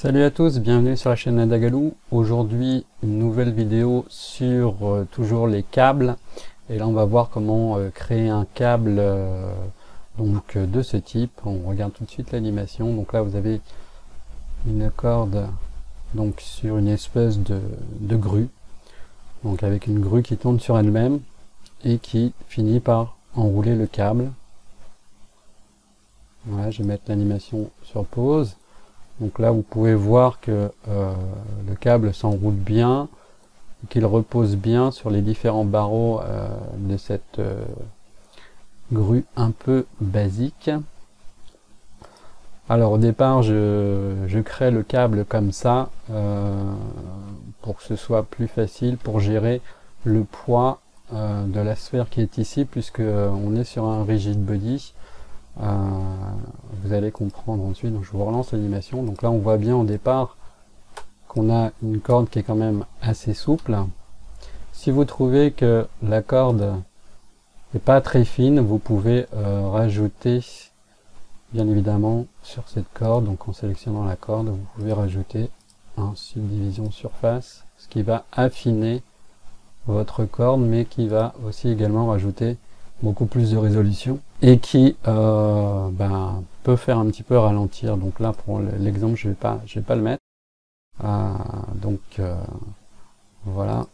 Salut à tous, bienvenue sur la chaîne Nadagalou. Aujourd'hui, une nouvelle vidéo sur toujours les câbles. Et là, on va voir comment créer un câble de ce type. On regarde tout de suite l'animation. Donc là, vous avez une corde donc sur une espèce de grue. Donc avec une grue qui tourne sur elle-même et qui finit par enrouler le câble. Voilà, je vais mettre l'animation sur pause. Donc là, vous pouvez voir que le câble s'enroule bien, qu'il repose bien sur les différents barreaux de cette grue un peu basique. Alors au départ, je crée le câble comme ça pour que ce soit plus facile pour gérer le poids de la sphère qui est ici, puisque on est sur un rigid body. Vous allez comprendre ensuite. Donc je vous relance l'animation. Donc là on voit bien au départ qu'on a une corde qui est quand même assez souple. Si vous trouvez que la corde n'est pas très fine, vous pouvez rajouter bien évidemment sur cette corde, donc en sélectionnant la corde, vous pouvez rajouter un subdivision surface, ce qui va affiner votre corde, mais qui va aussi également rajouter beaucoup plus de résolution et qui peut faire un petit peu ralentir. Donc là pour l'exemple je vais pas le mettre. Voilà,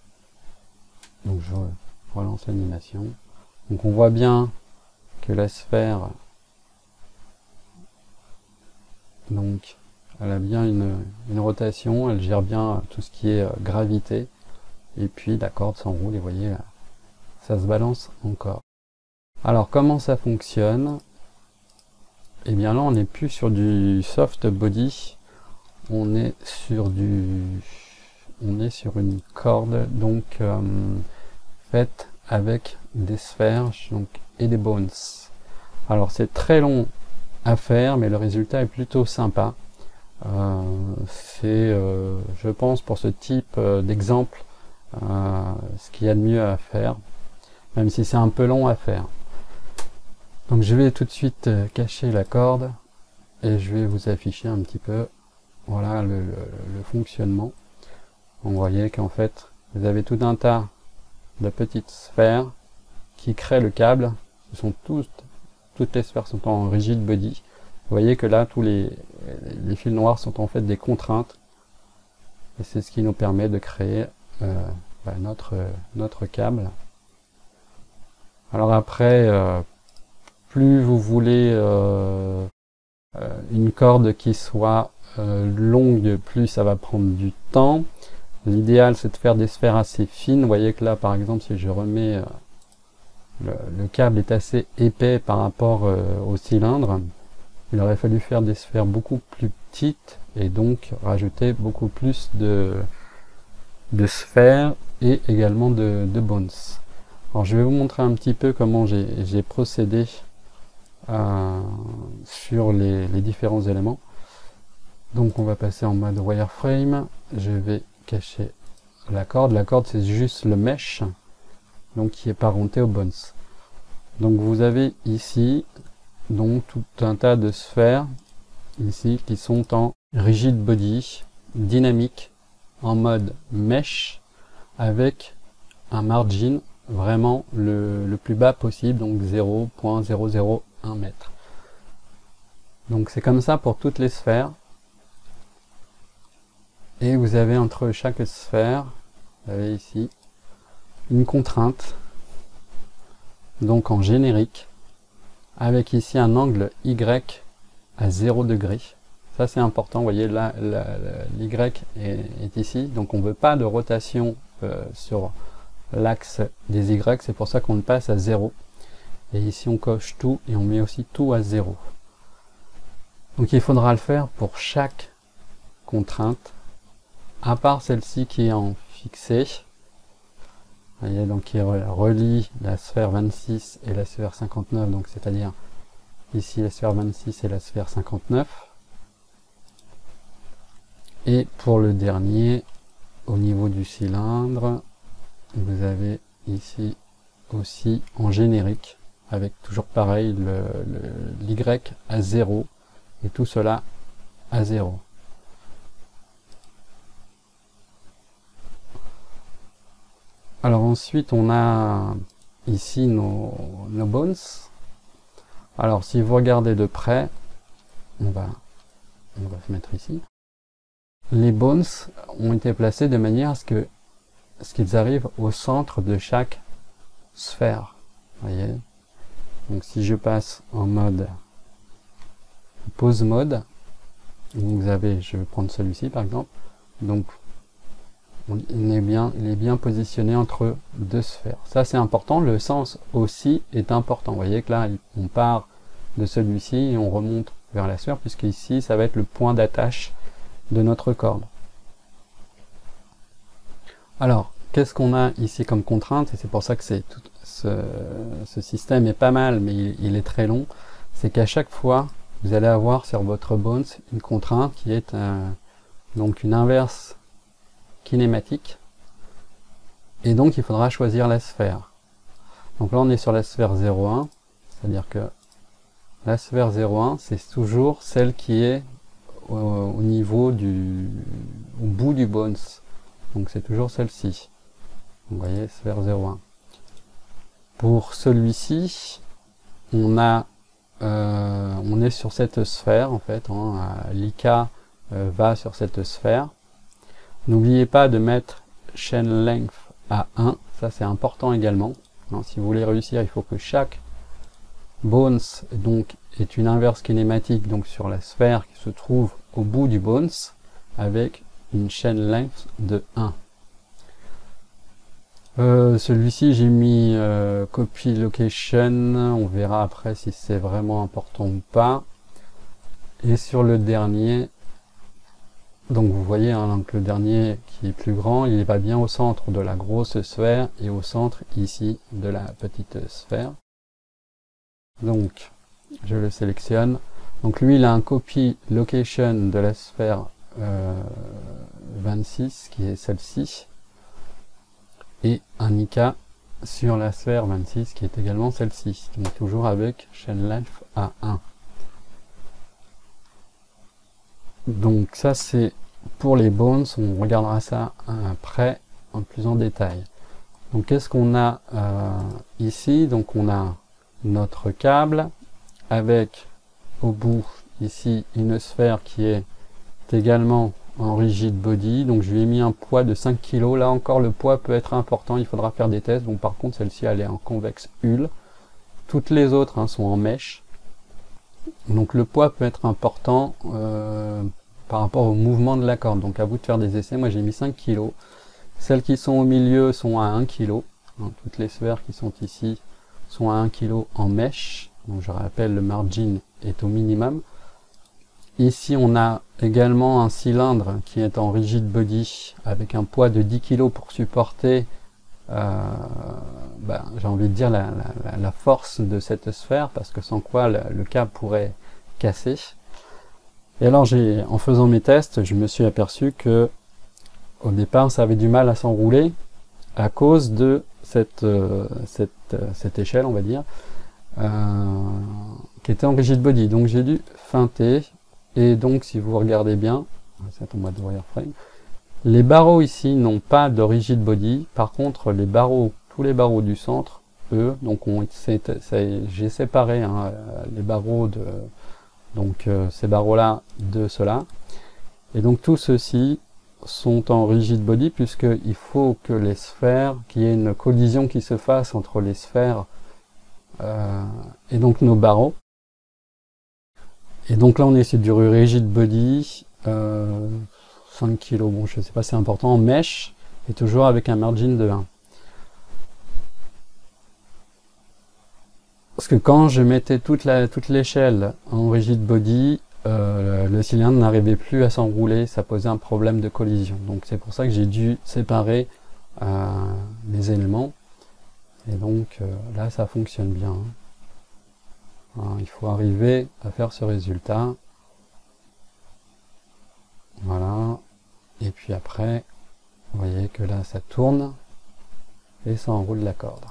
donc je relance l'animation. Donc on voit bien que la sphère, donc elle a bien une rotation, elle gère bien tout ce qui est gravité, et puis la corde s'enroule et vous voyez là, ça se balance encore. Alors comment ça fonctionne? Eh bien là on n'est plus sur du soft body, on est sur une corde donc faite avec des sphères donc, et des bones. Alors c'est très long à faire, mais le résultat est plutôt sympa. C'est je pense pour ce type d'exemple ce qu'il y a de mieux à faire, même si c'est un peu long à faire. Donc je vais tout de suite cacher la corde et je vais vous afficher un petit peu voilà le fonctionnement. Vous voyez qu'en fait vous avez tout un tas de petites sphères qui créent le câble. Ce sont toutes les sphères sont en rigid body. Vous voyez que là tous les fils noirs sont en fait des contraintes et c'est ce qui nous permet de créer notre câble. Alors après plus vous voulez une corde qui soit longue, plus ça va prendre du temps. L'idéal c'est de faire des sphères assez fines. Vous voyez que là par exemple si je remets le câble est assez épais par rapport au cylindre. Il aurait fallu faire des sphères beaucoup plus petites et donc rajouter beaucoup plus de sphères et également de bones. Alors je vais vous montrer un petit peu comment j'ai procédé sur les différents éléments. Donc on va passer en mode wireframe. Je vais cacher la corde. La corde c'est juste le mesh donc qui est parenté aux bones. Donc vous avez ici donc tout un tas de sphères ici qui sont en rigid body dynamique en mode mesh avec un margin vraiment le plus bas possible, donc 0.001 m. Donc c'est comme ça pour toutes les sphères. Et vous avez entre chaque sphère, vous avez ici une contrainte, donc en générique, avec ici un angle Y à 0 degré. Ça c'est important, vous voyez là l'Y est ici, donc on ne veut pas de rotation sur l'axe des Y, c'est pour ça qu'on le passe à 0. Et ici on coche tout et on met aussi tout à 0. Donc il faudra le faire pour chaque contrainte, à part celle-ci qui est en fixé. Vous voyez, donc qui relie la sphère 26 et la sphère 59, donc c'est-à-dire ici la sphère 26 et la sphère 59. Et pour le dernier, au niveau du cylindre, vous avez ici aussi en générique, avec toujours pareil l'Y à 0 et tout cela à 0. Alors ensuite, on a ici nos bones. Alors si vous regardez de près, on va se mettre ici. Les bones ont été placés de manière à ce qu'ils arrivent au centre de chaque sphère. Voyez. Donc si je passe en mode pose mode, vous avez, je vais prendre celui-ci par exemple, donc il est bien positionné entre deux sphères. Ça c'est important, le sens aussi est important. Vous voyez que là on part de celui-ci et on remonte vers la sphère, puisque ici ça va être le point d'attache de notre corde. Alors, qu'est-ce qu'on a ici comme contrainte? Et c'est pour ça que ce système est pas mal, mais il est très long. C'est qu'à chaque fois, vous allez avoir sur votre bones une contrainte qui est donc une inverse kinématique. Et donc, il faudra choisir la sphère. Donc là, on est sur la sphère 0,1. C'est-à-dire que la sphère 0,1, c'est toujours celle qui est au niveau au bout du bones. Donc c'est toujours celle-ci. Vous voyez, sphère 0,1. Pour celui-ci, on est sur cette sphère en fait. L'IK va sur cette sphère. N'oubliez pas de mettre chain length à 1. Ça c'est important également. Alors, si vous voulez réussir, il faut que chaque bones donc est une inverse kinématique donc sur la sphère qui se trouve au bout du bones avec une chain length de 1. Celui-ci j'ai mis copy location, on verra après si c'est vraiment important ou pas. Et sur le dernier, donc vous voyez donc le dernier qui est plus grand, il va bien au centre de la grosse sphère et au centre ici de la petite sphère. Donc je le sélectionne. Donc lui il a un copy location de la sphère 26 qui est celle-ci, et un IK sur la sphère 26 qui est également celle-ci, donc toujours avec chain length à 1. Donc ça c'est pour les bones, on regardera ça après en plus en détail. Donc qu'est-ce qu'on a ici? Donc on a notre câble avec au bout ici une sphère qui est également en rigid body, donc je lui ai mis un poids de 5 kg. Là encore le poids peut être important, il faudra faire des tests. Donc par contre celle-ci elle est en convexe hull, toutes les autres sont en mèche, donc le poids peut être important par rapport au mouvement de la corde. Donc à vous de faire des essais. Moi j'ai mis 5 kg, celles qui sont au milieu sont à 1 kg, toutes les sphères qui sont ici sont à 1 kg en mèche. Donc je rappelle, le margin est au minimum. Ici on a également un cylindre qui est en rigid body avec un poids de 10 kg pour supporter j'ai envie de dire la force de cette sphère, parce que sans quoi le câble pourrait casser. Et alors en faisant mes tests, je me suis aperçu que au départ ça avait du mal à s'enrouler à cause de cette échelle, on va dire, qui était en rigid body. Donc j'ai dû feinter. Et donc si vous regardez bien, c'est en mode wireframe, les barreaux ici n'ont pas de rigid body. Par contre les barreaux, tous les barreaux du centre, eux, donc j'ai séparé les barreaux ces barreaux là de ceux-là. Et donc tous ceux-ci sont en rigid body, puisqu'il faut que les sphères, qu'il y ait une collision qui se fasse entre les sphères et donc nos barreaux. Et donc là on est sur du rigid body, 5 kg, bon je sais pas si c'est important, en mèche, et toujours avec un margin de 1. Parce que quand je mettais toute l'échelle en rigid body, le cylindre n'arrivait plus à s'enrouler, ça posait un problème de collision. Donc c'est pour ça que j'ai dû séparer les éléments. Et donc là ça fonctionne bien. Il faut arriver à faire ce résultat. Voilà. Et puis après, vous voyez que là ça tourne et ça enroule la corde.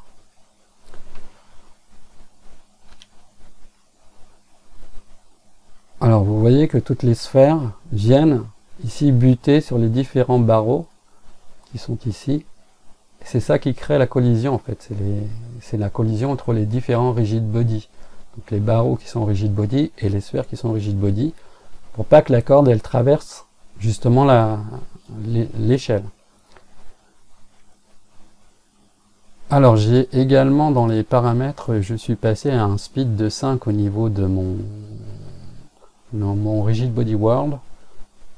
Alors vous voyez que toutes les sphères viennent ici buter sur les différents barreaux qui sont ici. C'est ça qui crée la collision en fait, c'est la collision entre les différents rigid body. Donc les barreaux qui sont rigid body et les sphères qui sont rigid body, pour pas que la corde elle traverse justement l'échelle. Alors j'ai également dans les paramètres, je suis passé à un speed de 5 au niveau de mon rigid body world.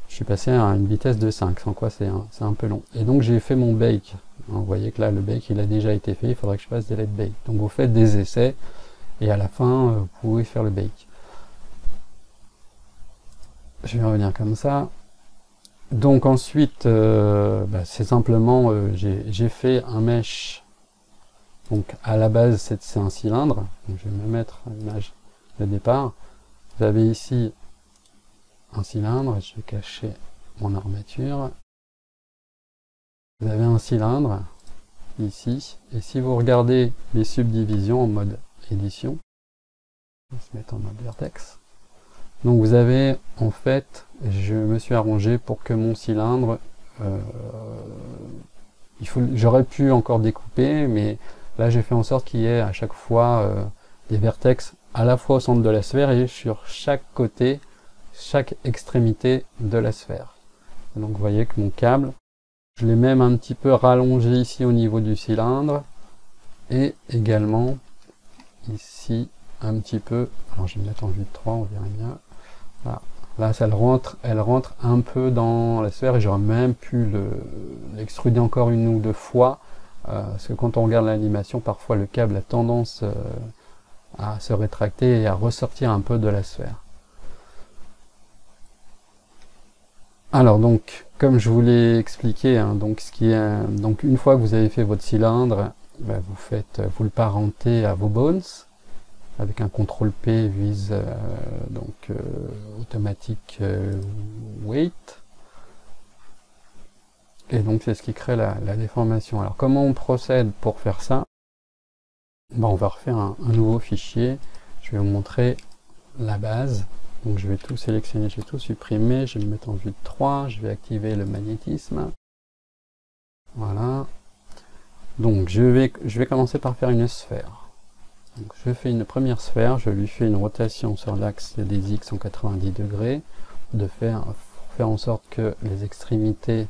Je suis passé à une vitesse de 5, sans quoi c'est un peu long. Et donc j'ai fait mon bake. Vous voyez que là le bake il a déjà été fait, il faudrait que je fasse des let bake. Donc vous faites des essais et à la fin vous pouvez faire le bake. Je vais revenir comme ça. Donc ensuite c'est simplement j'ai fait un mesh. Donc à la base c'est un cylindre. Donc, je vais me mettre à l'image de départ. Vous avez ici un cylindre, je vais cacher mon armature. Vous avez un cylindre ici, et si vous regardez les subdivisions en mode édition, on va se mettre en mode vertex. Donc vous avez en fait, je me suis arrangé pour que mon cylindre, j'aurais pu encore découper, mais là j'ai fait en sorte qu'il y ait à chaque fois des vertex à la fois au centre de la sphère et sur chaque côté, chaque extrémité de la sphère. Donc vous voyez que mon câble, je l'ai même un petit peu rallongé ici au niveau du cylindre et également ici un petit peu, alors je vais me mettre en vue de 3, on verra bien. Voilà. Là elle rentre un peu dans la sphère et j'aurais même pu l'extruder encore une ou deux fois parce que quand on regarde l'animation, parfois le câble a tendance à se rétracter et à ressortir un peu de la sphère. Alors donc, comme je vous l'ai expliqué, hein, donc une fois que vous avez fait votre cylindre, vous le parentez à vos bones avec un CTRL P vise automatique weight, et donc c'est ce qui crée la déformation. Alors comment on procède pour faire ça? On va refaire un nouveau fichier. Je vais vous montrer la base. Donc je vais tout sélectionner, je vais tout supprimer, je vais me mettre en vue de 3, je vais activer le magnétisme. Voilà. Donc je vais commencer par faire une sphère. Donc je fais une première sphère, je lui fais une rotation sur l'axe des X en 90 degrés, pour faire en sorte que les extrémités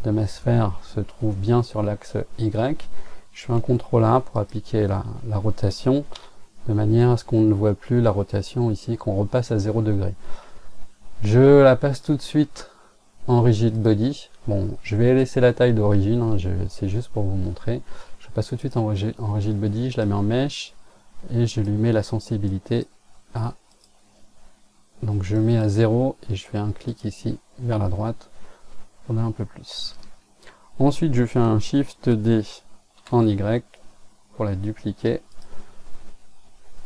de ma sphère se trouvent bien sur l'axe Y. Je fais un CTRL A pour appliquer la rotation, de manière à ce qu'on ne voit plus la rotation ici, qu'on repasse à 0 degré. Je la passe tout de suite en rigid body. Bon, je vais laisser la taille d'origine, hein, c'est juste pour vous montrer. Je passe tout de suite en rigid body, je la mets en mesh, et je lui mets la sensibilité à... Donc je mets à 0, et je fais un clic ici, vers la droite, pour un peu plus. Ensuite, je fais un Shift D en Y, pour la dupliquer.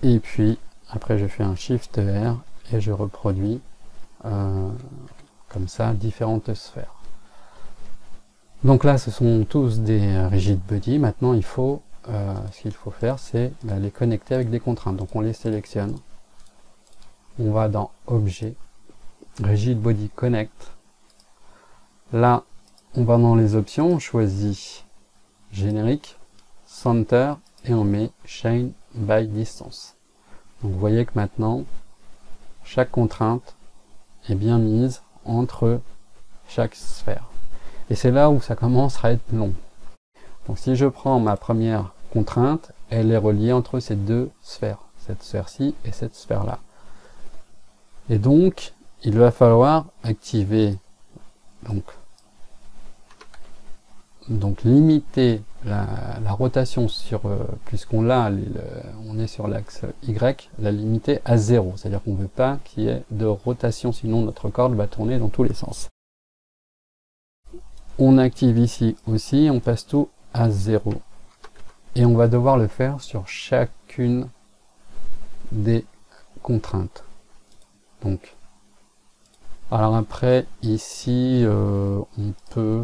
Et puis, après je fais un Shift R et je reproduis comme ça différentes sphères. Donc là, ce sont tous des rigid body. Maintenant, ce qu'il faut faire, c'est les connecter avec des contraintes. Donc on les sélectionne. On va dans Objet, Rigid Body Connect. Là, on va dans les options, on choisit Générique, Center, et on met Chain by Distance. Donc vous voyez que maintenant, chaque contrainte est bien mise entre chaque sphère. Et c'est là où ça commence à être long. Donc si je prends ma première contrainte, elle est reliée entre ces deux sphères, cette sphère-ci et cette sphère-là. Et donc, il va falloir activer, donc limiter la rotation sur, puisqu'on l'a, on est sur l'axe Y, la limiter à 0. C'est-à-dire qu'on ne veut pas qu'il y ait de rotation, sinon notre corde va tourner dans tous les sens. On active ici aussi, on passe tout à 0. Et on va devoir le faire sur chacune des contraintes. Donc, alors après, ici, on peut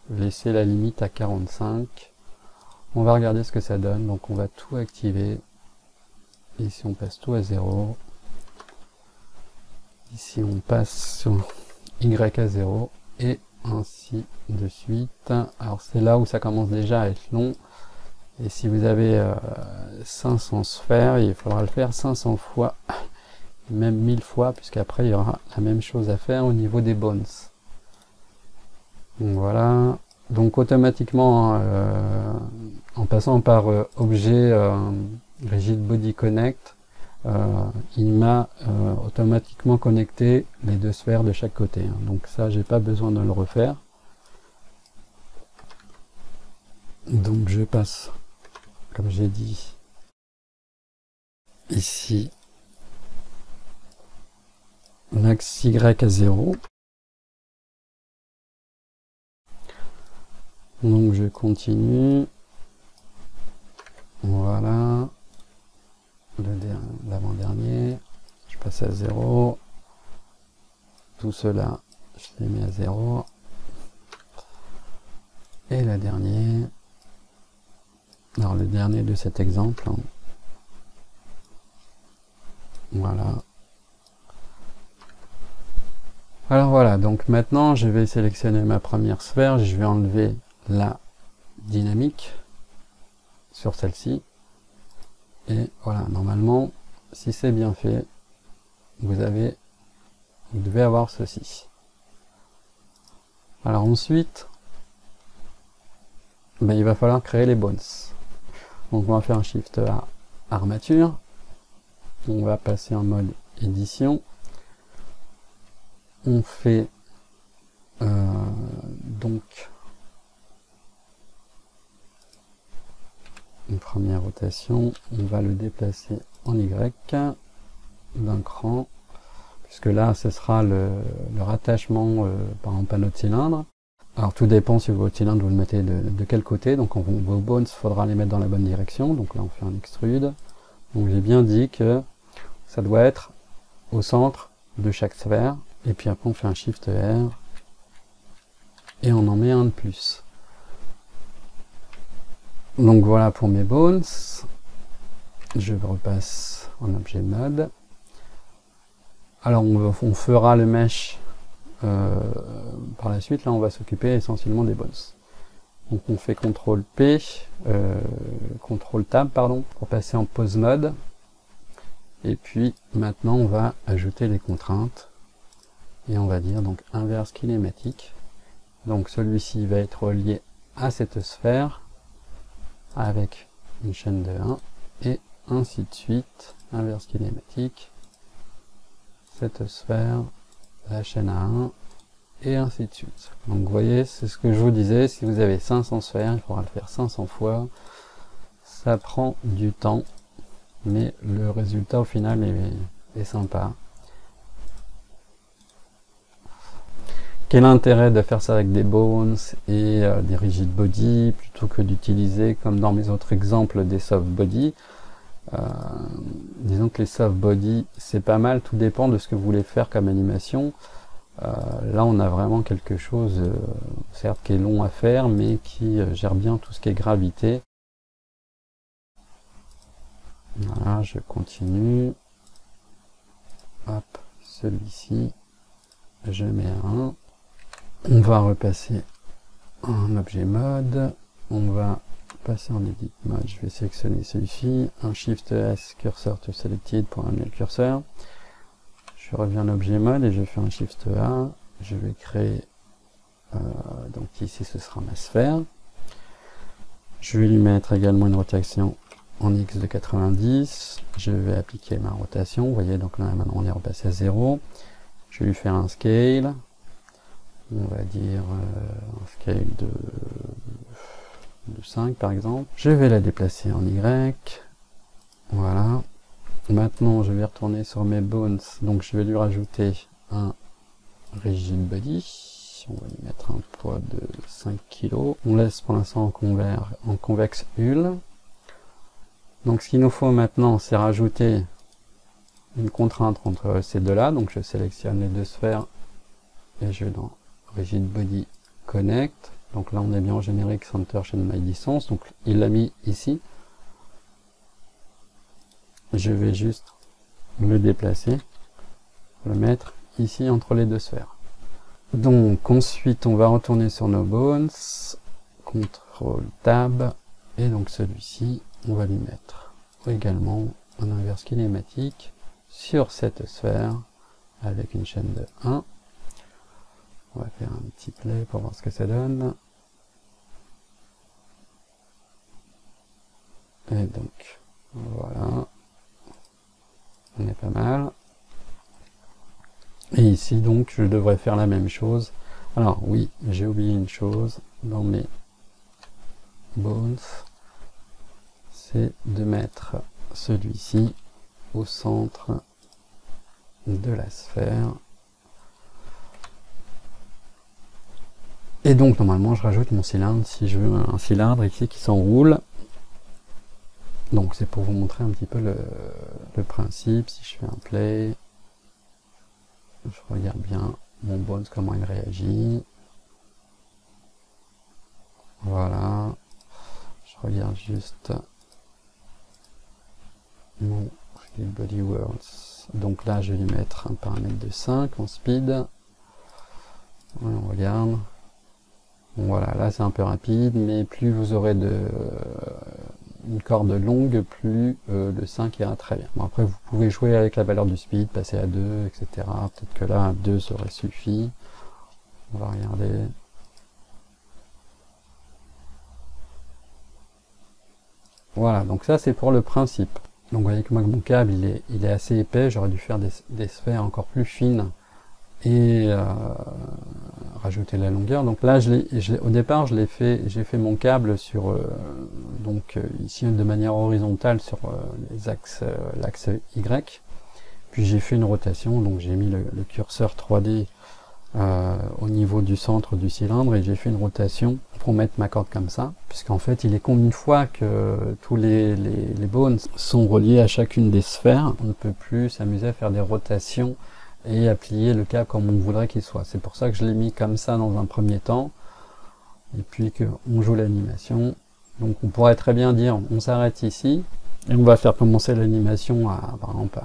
laisser la limite à 45. On va regarder ce que ça donne. Donc on va tout activer. Ici on passe tout à 0. Ici on passe sur Y à 0. Et ainsi de suite. Alors c'est là où ça commence déjà à être long. Et si vous avez 500 sphères, il faudra le faire 500 fois, même 1000 fois, puisqu'après il y aura la même chose à faire au niveau des bones. Donc voilà. Donc automatiquement, en passant par objet Rigid Body Connect, il m'a automatiquement connecté les deux sphères de chaque côté. Donc ça, j'ai pas besoin de le refaire. Donc je passe, comme j'ai dit, ici l'axe Y à 0. Donc je continue. Voilà. L'avant-dernier. Je passe à 0. Tout cela, je les mets à 0. Et le dernier. Alors le dernier de cet exemple. Voilà. Alors voilà, donc maintenant je vais sélectionner ma première sphère, je vais enlever la dynamique sur celle-ci. Et voilà, normalement, si c'est bien fait, vous devez avoir ceci. Alors ensuite, ben, il va falloir créer les bones. Donc on va faire un Shift A, armature. On va passer en mode édition. On fait donc une première rotation. On va le déplacer en Y d'un cran, puisque là ce sera le rattachement par un panneau de cylindre. Alors tout dépend si votre cylindre vous le mettez de quel côté. Donc vos bones, il faudra les mettre dans la bonne direction. Donc là on fait un extrude. Donc j'ai bien dit que ça doit être au centre de chaque sphère. Et puis après on fait un Shift R et on en met un de plus. Donc voilà pour mes bones. Je repasse en objet mode. Alors on fera le mesh par la suite. Là on va s'occuper essentiellement des bones. Donc on fait CTRL P, CTRL Tab pardon, pour passer en pose mode. Et puis maintenant on va ajouter les contraintes. Et on va dire donc inverse kinématique. Donc celui-ci va être relié à cette sphère avec une chaîne de 1 et ainsi de suite. Inverse kinématique, cette sphère, la chaîne à 1 et ainsi de suite. Donc vous voyez, c'est ce que je vous disais, si vous avez 500 sphères, il faudra le faire 500 fois. Ça prend du temps, mais le résultat au final est sympa. Quel intérêt de faire ça avec des bones et des rigid body plutôt que d'utiliser, comme dans mes autres exemples, des soft body. Disons que les soft body, c'est pas mal, tout dépend de ce que vous voulez faire comme animation. Là, on a vraiment quelque chose, certes, qui est long à faire, mais qui gère bien tout ce qui est gravité. Voilà, je continue. Hop, celui-ci, je mets un. On va repasser en objet mode. On va passer en edit mode. Je vais sélectionner celui-ci. Un Shift S cursor to selected pour amener le curseur. Je reviens en objet mode et je fais un Shift A. Je vais créer, donc ici ce sera ma sphère. Je vais lui mettre également une rotation en X de 90. Je vais appliquer ma rotation. Vous voyez, donc là maintenant on est repassé à 0. Je vais lui faire un scale. On va dire un scale de 5 par exemple. Je vais la déplacer en Y. Voilà. Maintenant, je vais retourner sur mes bones. Donc, je vais lui rajouter un rigid body. On va lui mettre un poids de 5 kg. On laisse pour l'instant en convexe hull. Donc, ce qu'il nous faut maintenant, c'est rajouter une contrainte entre ces deux-là. Donc, je sélectionne les deux sphères et je vais dans Rigid Body Connect. Donc là, on est bien en générique Center Chain My Distance. Donc, il l'a mis ici. Je vais juste le déplacer, le mettre ici entre les deux sphères. Donc ensuite on va retourner sur nos bones, CTRL Tab, et donc celui-ci on va lui mettre également un inverse kinématique sur cette sphère avec une chaîne de 1. On va faire un petit play pour voir ce que ça donne. Et donc voilà, on est pas mal. Et ici donc je devrais faire la même chose. Alors oui, j'ai oublié une chose dans mes bones, c'est de mettre celui-ci au centre de la sphère. Et donc normalement je rajoute mon cylindre si je veux un cylindre ici qui s'enroule. Donc c'est pour vous montrer un petit peu le principe. Si je fais un play, je regarde bien mon bones comment il réagit. Voilà, je regarde juste mon Real Body Worlds. Donc là je vais lui mettre un paramètre de 5 en speed. Voilà, on regarde. Bon, voilà, là c'est un peu rapide, mais plus vous aurez une corde longue, plus le 5 ira très bien. Bon, après vous pouvez jouer avec la valeur du speed, passer à 2, etc. Peut-être que là 2 serait suffi. On va regarder. Voilà, donc ça c'est pour le principe. Donc vous voyez que moi mon câble il est assez épais, j'aurais dû faire des sphères encore plus fines et rajouter la longueur. Donc là au départ j'ai fait mon câble sur ici de manière horizontale sur l'axe Y, puis j'ai fait une rotation, donc j'ai mis le curseur 3D au niveau du centre du cylindre et j'ai fait une rotation pour mettre ma corde comme ça, puisqu'en fait il est compte une fois que tous les bones sont reliés à chacune des sphères, on ne peut plus s'amuser à faire des rotations et à plier le câble comme on voudrait qu'il soit. C'est pour ça que je l'ai mis comme ça dans un premier temps, et puis qu'on joue l'animation. Donc on pourrait très bien dire on s'arrête ici et on va faire commencer l'animation par exemple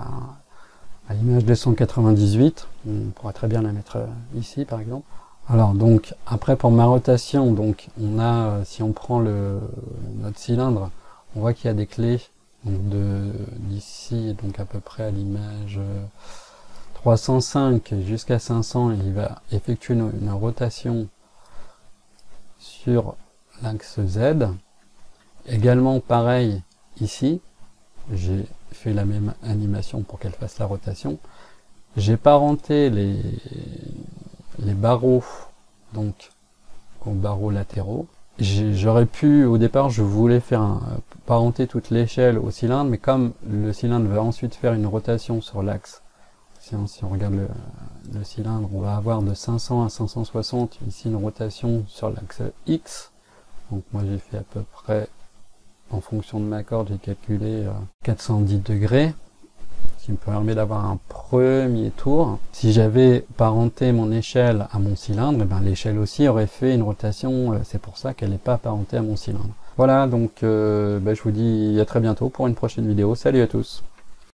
à l'image 298, on pourrait très bien la mettre ici par exemple. Alors donc après pour ma rotation, donc on a, si on prend notre cylindre, on voit qu'il y a des clés d'ici donc à peu près à l'image 305 jusqu'à 500, il va effectuer une rotation sur l'axe Z. Également pareil ici, j'ai fait la même animation pour qu'elle fasse la rotation. J'ai parenté les barreaux, donc aux barreaux latéraux. J'aurais pu, au départ je voulais faire parenter toute l'échelle au cylindre, mais comme le cylindre va ensuite faire une rotation sur l'axe, si on regarde le cylindre, on va avoir de 500 à 560 ici une rotation sur l'axe X. Donc moi j'ai fait à peu près, en fonction de ma corde, j'ai calculé 410 degrés, ce qui me permet d'avoir un premier tour. Si j'avais parenté mon échelle à mon cylindre, l'échelle aussi aurait fait une rotation, c'est pour ça qu'elle n'est pas parentée à mon cylindre. Voilà, donc je vous dis à très bientôt pour une prochaine vidéo. Salut à tous!